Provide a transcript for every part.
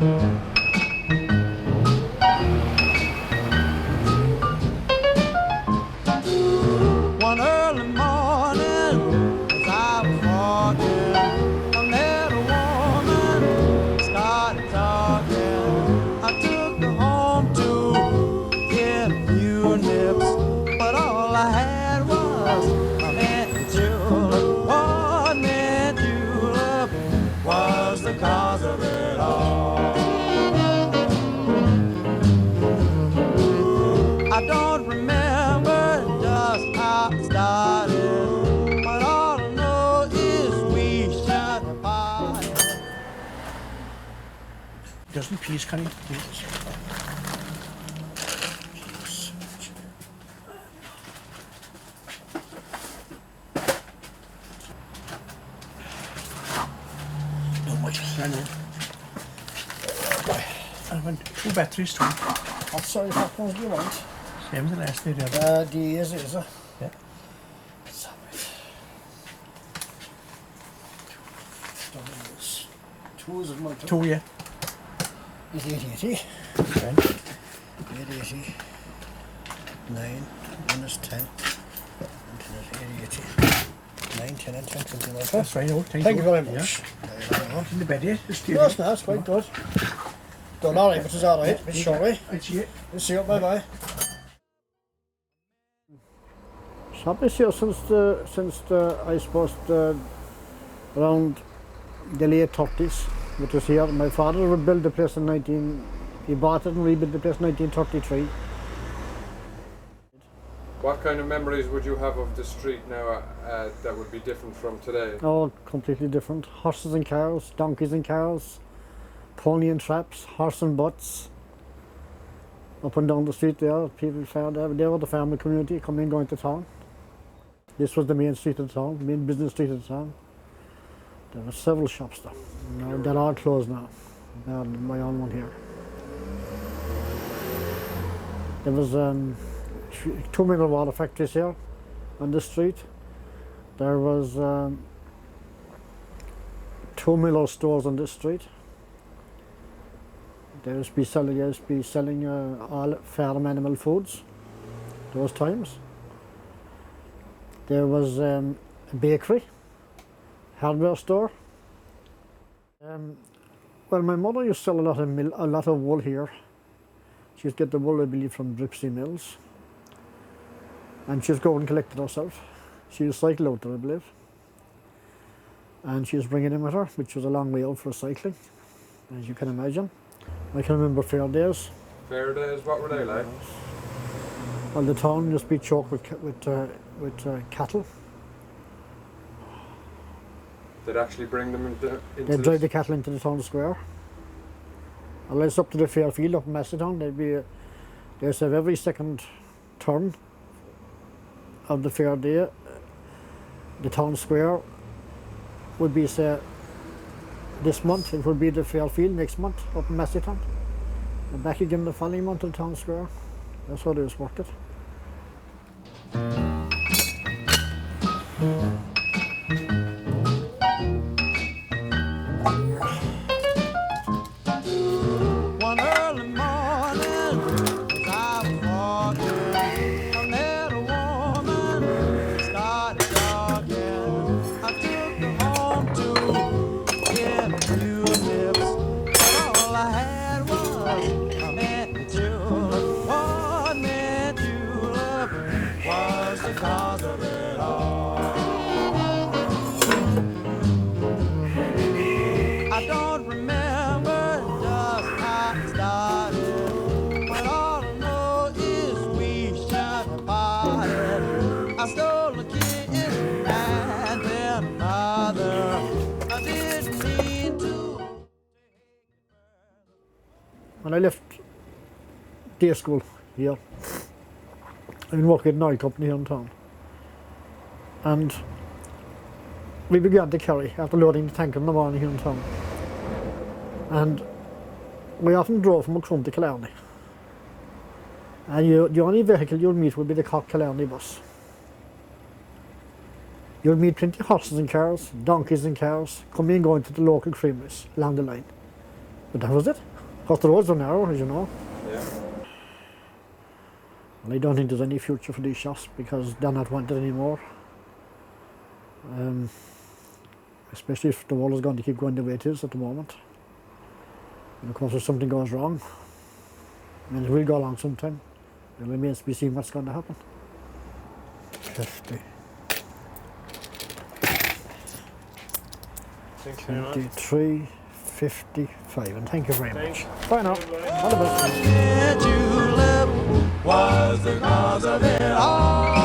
One early morning, as I was walking, I met a woman, started talking. I took her home to get a few nips, but all I had was a mint julep. One mint julep was the cause of it all. I don't remember just how it started, but all I know is we shut parted. Doesn't peace, can he? Not much. I know. I went 2 batteries too. What size hot ones do you want? Same as the last day. The is it? Yeah. So it's two is it, Michael? 2, yeah. It's 880. Okay. 880. 9 minus 10. And 10 is 880. 9, 10 and 10, 20 Michael. That's right. Oh, Thank you very much. Yeah. In the bed here. Just No, it's not. It's quite good. Done alright, but it's alright. It's sorry. I see it. We'll see you. Bye bye. So I've been here since I suppose around the late 30s, which was here. My father rebuilt the place in he bought it and rebuilt the place in 1933. What kind of memories would you have of the street now that would be different from today? Oh, completely different. Horses and cows, donkeys and cows, pony and traps, horse and butts. Up and down the street there, people found they were the family community coming and going to town. This was the main street of the town, the main business street of the town. There were several shops there. No, they're all closed now. My own one here. There was 2 mineral water factories here on this street. There was 2 Miller stores on this street. They used to be selling all farm animal foods those times. There was a bakery, hardware store. Well, my mother used to sell a lot of wool here. She used to get the wool, I believe, from Dripsy Mills. And she used to go and collect it herself. She used to cycle out there, I believe. And she was bringing it with her, which was a long way out for cycling, as you can imagine. I can remember fair days. Fair days, what were they like? Well, the town used to be choked with cattle. They'd actually bring them into They'd drive the cattle into the town square. Unless up to the fair field up in Macedon, they'd have every second turn of the fair day. The town square would be, say, this month it would be the fair field, next month up in Macedon. And back again the following month to the town square. That's how they was worked it. One early morning, as I was walking, I met a woman, started talking. I took her home to get a few nips, but all I had was a mint julep. One mint julep was the cause of it all. I don't remember just how it started, but all I know is we shut parted. I stole a kiss and then another. I didn't mean to. When I left day school here, I've been working at an oil company here in town. And we began to carry after loading the tanker in the morning here in town. And we often drove from Macroom to Callaghan. And the only vehicle you'll meet would be the Cork Callaghan bus. You'll meet plenty of horses and cars, donkeys and cows, coming and going to the local creameries along the line. But that was it. Because the roads are narrow, as you know. Yeah. And I don't think there's any future for these shops because they're not wanted anymore. Especially if the world is going to keep going the way it is at the moment. And of course, if something goes wrong, I mean, it will go along sometime. It remains to be seen what's going to happen. 50, Thanks very much. 23, 55, and thank you very Thanks. much. Bye now. All the best. Did you live was the cause of it all.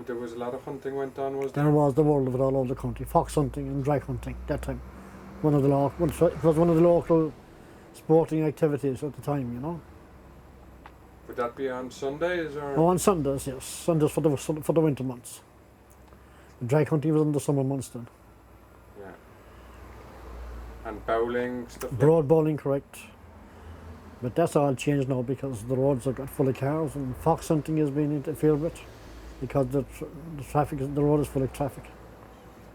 There was a lot of hunting went on, was there? There was the world of it all over the country. Fox hunting and drake hunting that time. It was one of the local sporting activities at the time, you know. Would that be on Sundays or? Oh, on Sundays, yes. Sundays for the winter months. The drake hunting was in the summer months then. Yeah. And bowling stuff. Broad bowling, correct. But that's all changed now because the roads have got full of cars and fox hunting has been interfered with because the road is full of traffic.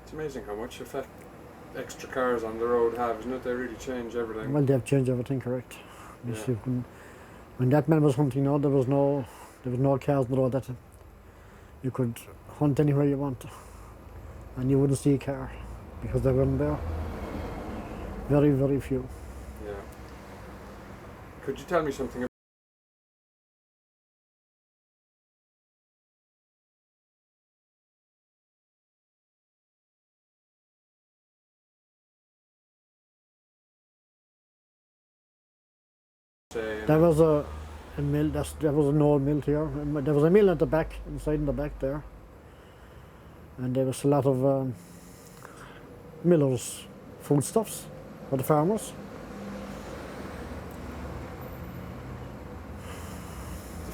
It's amazing how much effect extra cars on the road have, isn't it? They really change everything. Well, they've changed everything, correct. You Yeah. see, when that man was hunting now, there was no cars on the road that time. You could hunt anywhere you want and you wouldn't see a car because they weren't there. Very, very few. Yeah. Could you tell me something? There was a mill. There was an old mill here. There was a mill at the back, inside in the back there, and there was a lot of millers' foodstuffs for the farmers.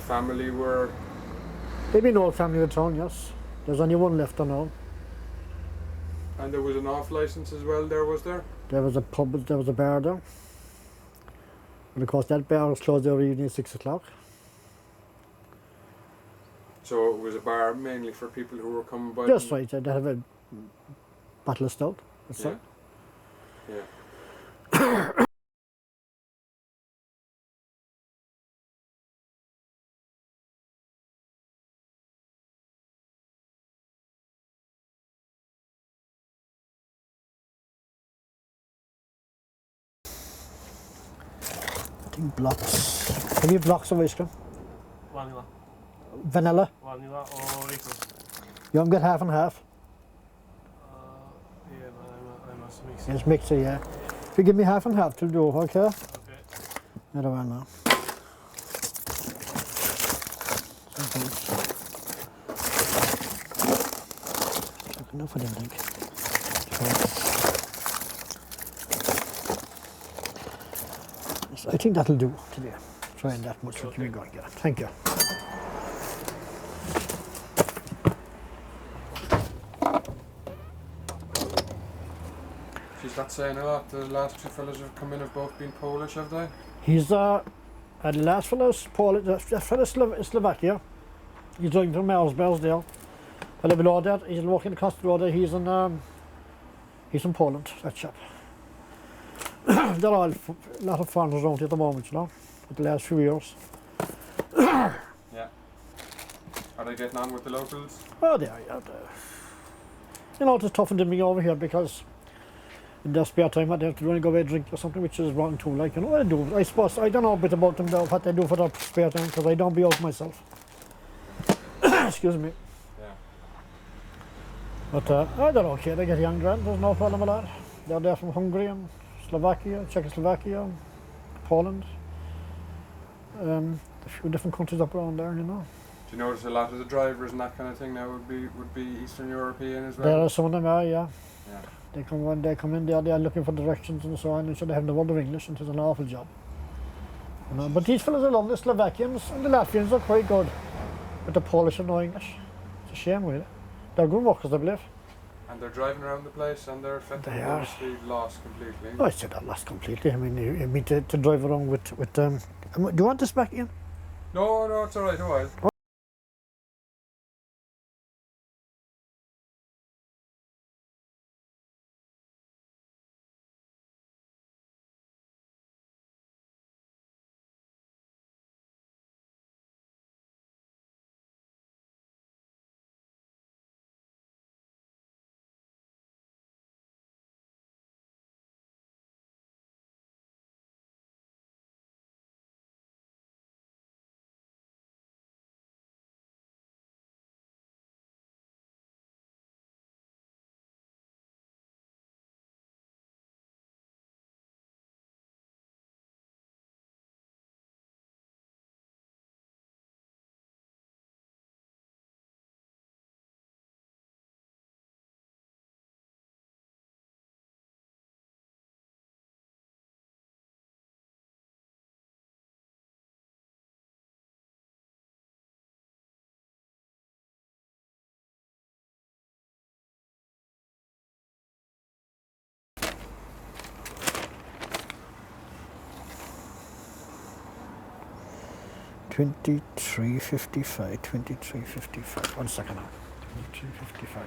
family were. They've been old family of town, yes. There's only one left now. And there was an off license as well there, was there? There was a pub, there was a bar there. And of course that bar was closed every evening at 6 o'clock. So it was a bar mainly for people who were coming by. Just right, they'd have a bottle of stout. That's Yeah. it. Yeah. I think blocks. Have you blocks of ice cream? Vanilla. Vanilla? Vanilla or liquor. You want to get half and half? Yeah, but I must mix it. Yes, mix it, yeah. If you give me half and half to do, okay? Okay. I don't know. Enough of them, I think. So I think that'll do today. Trying that much we can be going. Yeah. Thank you. She's not saying a lot. The last two fellas have come in have both been Polish, have they? He's the last fellow's Polish, the fellow's Slovakia. He's driving from Ellsberg's there. But below that, he's walking across the road there, he's in Poland, that chap. There are a lot of foreigners around here at the moment, you know, for the last few years. Yeah. Are they getting on with the locals? Oh, they are, yeah. You know, it's toughened me over here because in their spare time they have to only go away and drink or something, which is wrong too, like, you know, I do. I suppose I don't know a bit about them, though, what they do for their spare time, because I don't be out myself. Excuse me. Yeah. But they're okay, they get young grand, there's no problem with that. They're there from Hungary and Slovakia, Czechoslovakia, Poland. A few different countries up around there, you know. Do you notice a lot of the drivers and that kind of thing now would be Eastern European as well? There are some of them, yeah. Yeah. They come in there, they're looking for directions and so on, and so they have no word of English, and it's an awful job. You know, but these fellas are lovely, the Slovakians and the Latvians are quite good. But the Polish are no English. It's a shame, really. They're good workers, I believe. And they're driving around the place and they're effectively They are. obviously lost completely. Oh, I said they're lost completely. I mean, you mean to drive around with do you want this back in? No, it's alright, a while. $23.55. 1 second now. $23.55.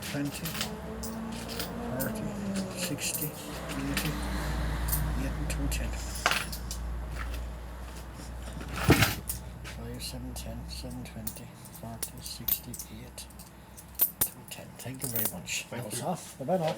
20, 40, 60, 80, 8 and 210. 5, 7, 10, 7, 20, 40, 60, 8, 210. Thank you very much. Thank That's you. off. Bye-bye now.